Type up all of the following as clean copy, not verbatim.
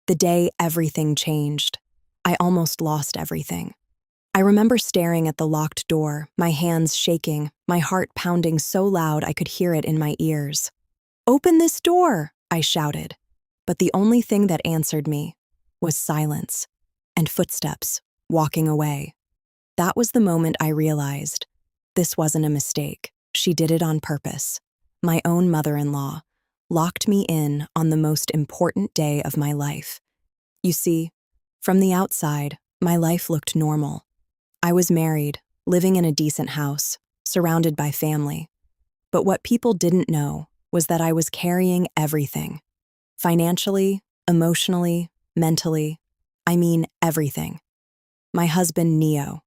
The day everything changed. I almost lost everything. I remember staring at the locked door, my hands shaking, my heart pounding so loud I could hear it in my ears. "Open this door!" I shouted. But the only thing that answered me was silence and footsteps walking away. That was the moment I realized this wasn't a mistake. She did it on purpose. My own mother-in-law locked me in on the most important day of my life. You see, from the outside, my life looked normal. I was married, living in a decent house, surrounded by family. But what people didn't know was that I was carrying everything. Financially, emotionally, mentally, I mean everything. My husband, Neo.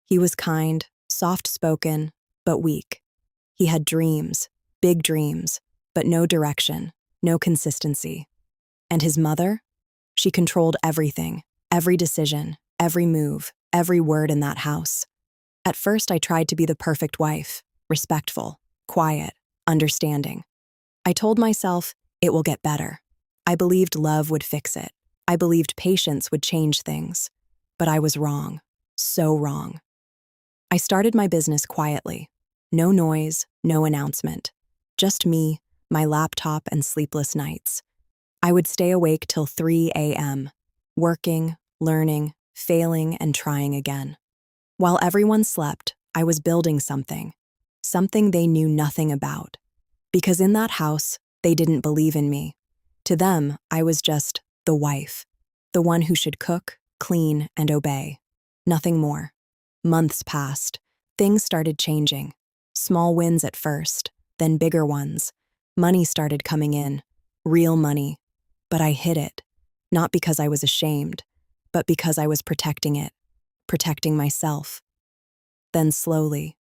He was kind, soft-spoken, but weak. He had dreams, big dreams, but no direction, no consistency. And his mother? She controlled everything, every decision, every move, every word in that house. At first, I tried to be the perfect wife, respectful, quiet, understanding. I told myself, it will get better. I believed love would fix it. I believed patience would change things. But I was wrong, so wrong. I started my business quietly. No noise, no announcement. Just me, my laptop, and sleepless nights. I would stay awake till 3 a.m., working, learning, failing, and trying again. While everyone slept, I was building something they knew nothing about. Because in that house, they didn't believe in me. To them, I was just the wife, the one who should cook, clean, and obey. Nothing more. Months passed. Things started changing. Small wins at first, then bigger ones. Money started coming in, real money. But I hid it, not because I was ashamed, but because I was protecting it, protecting myself. Then slowly,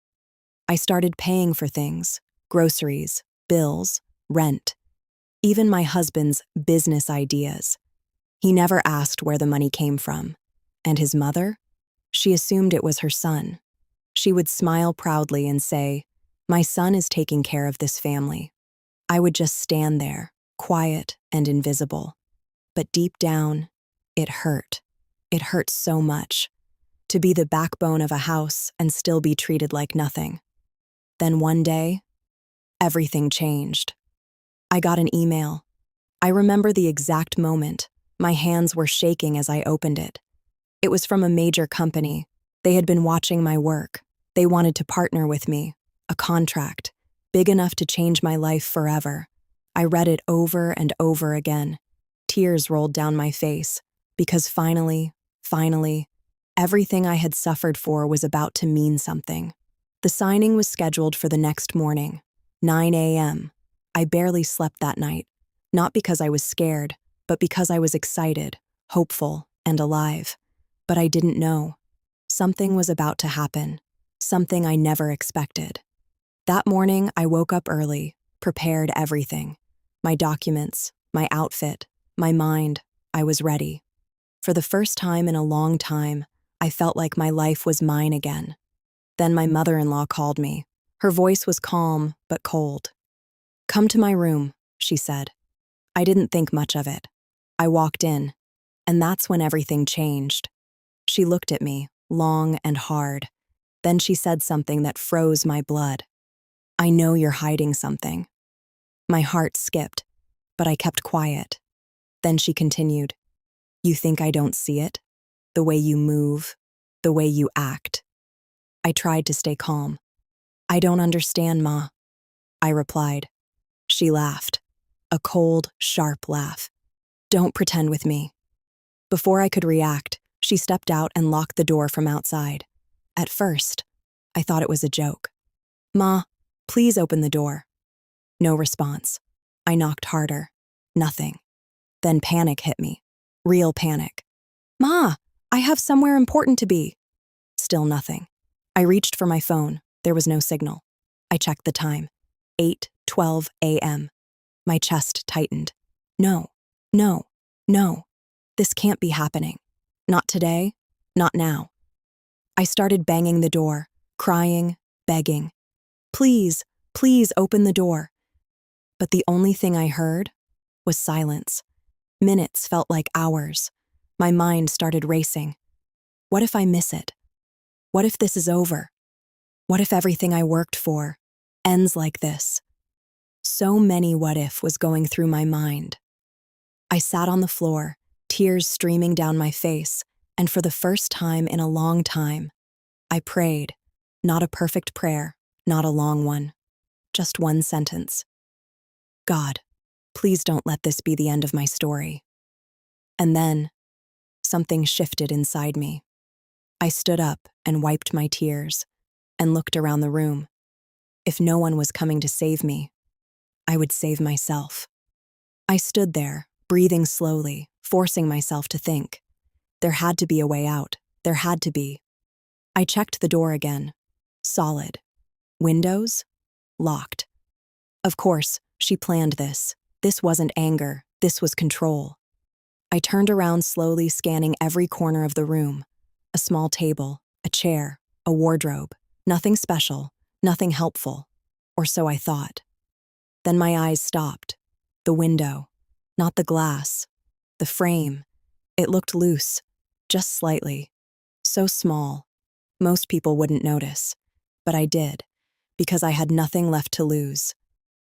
I started paying for things, groceries, bills, rent, even my husband's business ideas. He never asked where the money came from. And his mother? She assumed it was her son. She would smile proudly and say, "My son is taking care of this family." I would just stand there, quiet and invisible. But deep down, it hurt. It hurt so much. To be the backbone of a house and still be treated like nothing. Then one day, everything changed. I got an email. I remember the exact moment. My hands were shaking as I opened it. It was from a major company. They had been watching my work. They wanted to partner with me. A contract, big enough to change my life forever. I read it over and over again. Tears rolled down my face, because finally, everything I had suffered for was about to mean something. The signing was scheduled for the next morning, 9 a.m. I barely slept that night, not because I was scared, but because I was excited, hopeful, and alive. But I didn't know. Something was about to happen, something I never expected. That morning, I woke up early, prepared everything. My documents, my outfit, my mind. I was ready. For the first time in a long time, I felt like my life was mine again. Then my mother-in-law called me. Her voice was calm but cold. "Come to my room," she said. I didn't think much of it. I walked in, and that's when everything changed. She looked at me, long and hard. Then she said something that froze my blood. "I know you're hiding something." My heart skipped, but I kept quiet. Then she continued, "You think I don't see it? The way you move, the way you act." I tried to stay calm. "I don't understand, Ma," I replied. She laughed, a cold, sharp laugh. "Don't pretend with me." Before I could react, she stepped out and locked the door from outside. At first, I thought it was a joke. "Ma, please open the door." No response. I knocked harder. Nothing. Then panic hit me. Real panic. "Ma, I have somewhere important to be." Still nothing. I reached for my phone. There was no signal. I checked the time. 8:12 a.m. My chest tightened. No, no, no. This can't be happening. Not today, not now. I started banging the door, crying, begging. "Please, please open the door." But the only thing I heard was silence. Minutes felt like hours. My mind started racing. What if I miss it? What if this is over? What if everything I worked for ends like this? So many what if was going through my mind. I sat on the floor, tears streaming down my face, and for the first time in a long time, I prayed. Not a perfect prayer, not a long one, just one sentence. God, please don't let this be the end of my story. And then, something shifted inside me. I stood up and wiped my tears and looked around the room. If no one was coming to save me, I would save myself. I stood there, breathing slowly, forcing myself to think. There had to be a way out. There had to be. I checked the door again. Solid. Windows? Locked. Of course, she planned this. This wasn't anger. This was control. I turned around slowly, scanning every corner of the room. A small table, a chair, a wardrobe. Nothing special, nothing helpful. Or so I thought. Then my eyes stopped. The window. Not the glass. The frame. It looked loose. Just slightly. So small. Most people wouldn't notice. But I did. Because I had nothing left to lose.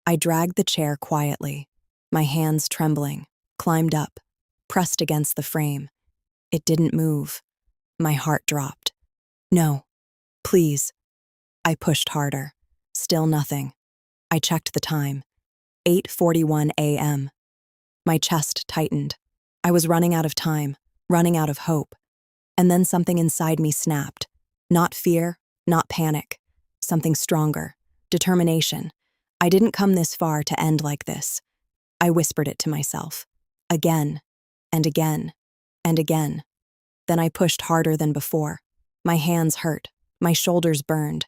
I dragged the chair quietly. My hands trembling. Climbed up. Pressed against the frame. It didn't move. My heart dropped. No. Please. I pushed harder. Still nothing. I checked the time. 8:41 a.m. My chest tightened. I was running out of time, running out of hope. And then something inside me snapped. Not fear, not panic. Something stronger. Determination. I didn't come this far to end like this. I whispered it to myself. Again, and again, and again. Then I pushed harder than before. My hands hurt. My shoulders burned.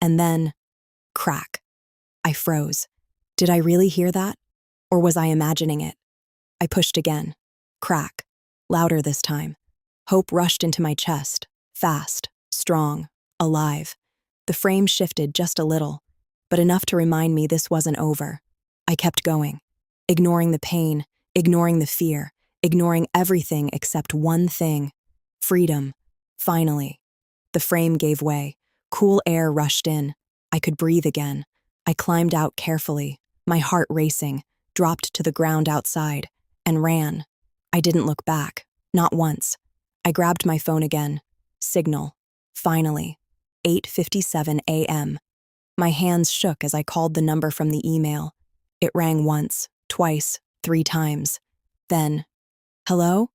And then, crack. I froze. Did I really hear that? Or was I imagining it? I pushed again. Crack. Louder this time. Hope rushed into my chest. Fast, strong, alive. The frame shifted just a little, but enough to remind me this wasn't over. I kept going, ignoring the pain, ignoring the fear, ignoring everything except one thing. Freedom. Finally. The frame gave way. Cool air rushed in. I could breathe again. I climbed out carefully, my heart racing, dropped to the ground outside, and ran. I didn't look back. Not once. I grabbed my phone again. Signal. Finally. 8:57 a.m. My hands shook as I called the number from the email. It rang once, twice, 3 times. Then, hello?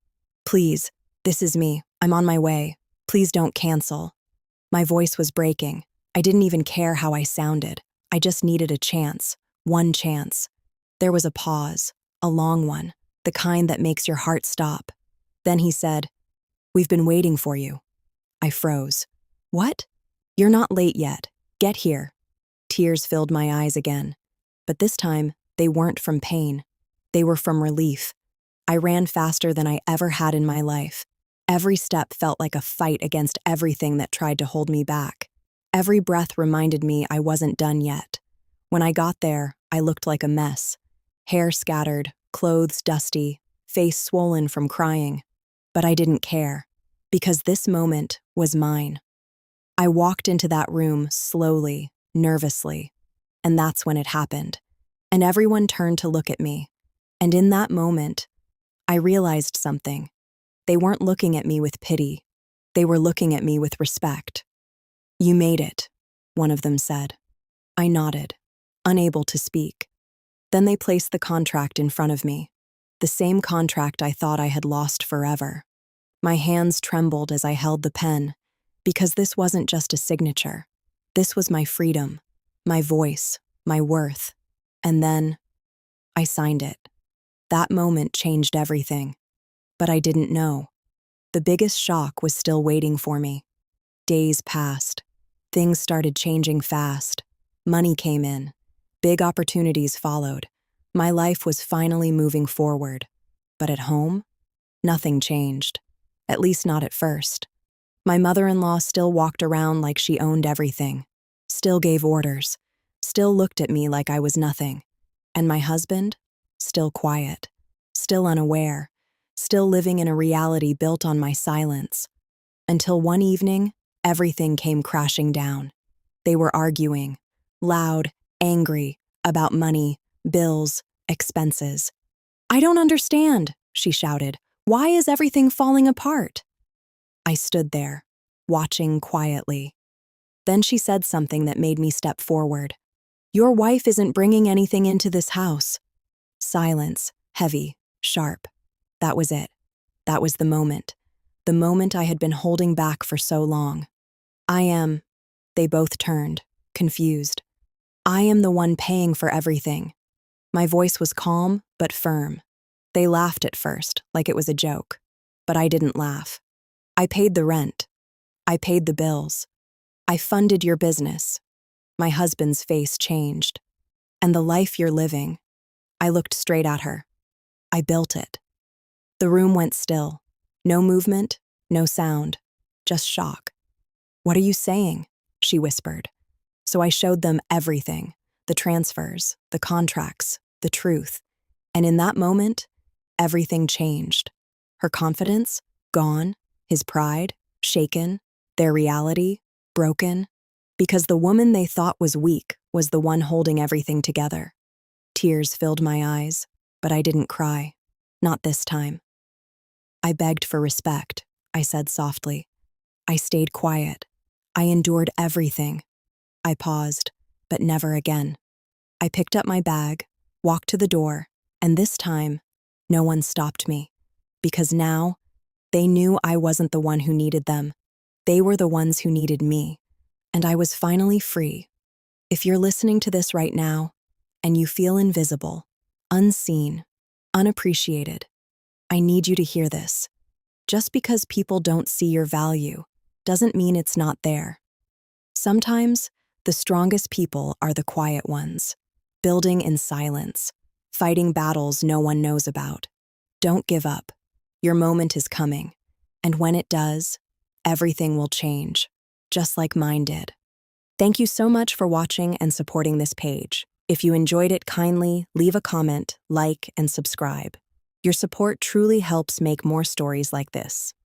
Please, this is me. I'm on my way. Please don't cancel. My voice was breaking. I didn't even care how I sounded. I just needed a chance. One chance. There was a pause, a long one, the kind that makes your heart stop. Then he said, "We've been waiting for you." I froze. What? You're not late yet. Get here. Tears filled my eyes again. But this time, they weren't from pain. They were from relief. I ran faster than I ever had in my life. Every step felt like a fight against everything that tried to hold me back. Every breath reminded me I wasn't done yet. When I got there, I looked like a mess. Hair scattered, clothes dusty, face swollen from crying. But I didn't care, because this moment was mine. I walked into that room slowly, nervously, and that's when it happened. And everyone turned to look at me. And in that moment, I realized something. They weren't looking at me with pity. They were looking at me with respect. "You made it," one of them said. I nodded, unable to speak. Then they placed the contract in front of me, the same contract I thought I had lost forever. My hands trembled as I held the pen, because this wasn't just a signature. This was my freedom, my voice, my worth. And then, I signed it. That moment changed everything. But I didn't know. The biggest shock was still waiting for me. Days passed. Things started changing fast. Money came in. Big opportunities followed. My life was finally moving forward. But at home, nothing changed. At least not at first. My mother-in-law still walked around like she owned everything. Still gave orders. Still looked at me like I was nothing. And my husband? Still quiet. Still unaware. still living in a reality built on my silence. Until one evening, everything came crashing down. They were arguing, loud, angry, about money, bills, expenses. "I don't understand," she shouted. "Why is everything falling apart?" I stood there, watching quietly. Then she said something that made me step forward. "Your wife isn't bringing anything into this house." Silence, heavy, sharp. That was it. That was the moment. The moment I had been holding back for so long. "I am—" They both turned, confused. "I am the one paying for everything." My voice was calm, but firm. They laughed at first, like it was a joke. But I didn't laugh. "I paid the rent. I paid the bills. I funded your business." My husband's face changed. "And the life you're living." I looked straight at her. "I built it." The room went still. No movement, no sound, just shock. "What are you saying?" she whispered. So I showed them everything, the transfers, the contracts, the truth. And in that moment, everything changed. Her confidence, gone. His pride, shaken. Their reality, broken. Because the woman they thought was weak was the one holding everything together. Tears filled my eyes, but I didn't cry. Not this time. "I begged for respect," I said softly. "I stayed quiet. I endured everything." I paused, but never again. I picked up my bag, walked to the door, and this time, no one stopped me. Because now, they knew I wasn't the one who needed them. They were the ones who needed me. And I was finally free. If you're listening to this right now, and you feel invisible, unseen, unappreciated, I need you to hear this. Just because people don't see your value doesn't mean it's not there. Sometimes, the strongest people are the quiet ones, building in silence, fighting battles no one knows about. Don't give up. Your moment is coming. And when it does, everything will change, just like mine did. Thank you so much for watching and supporting this page. If you enjoyed it, kindly leave a comment, like, and subscribe. Your support truly helps make more stories like this.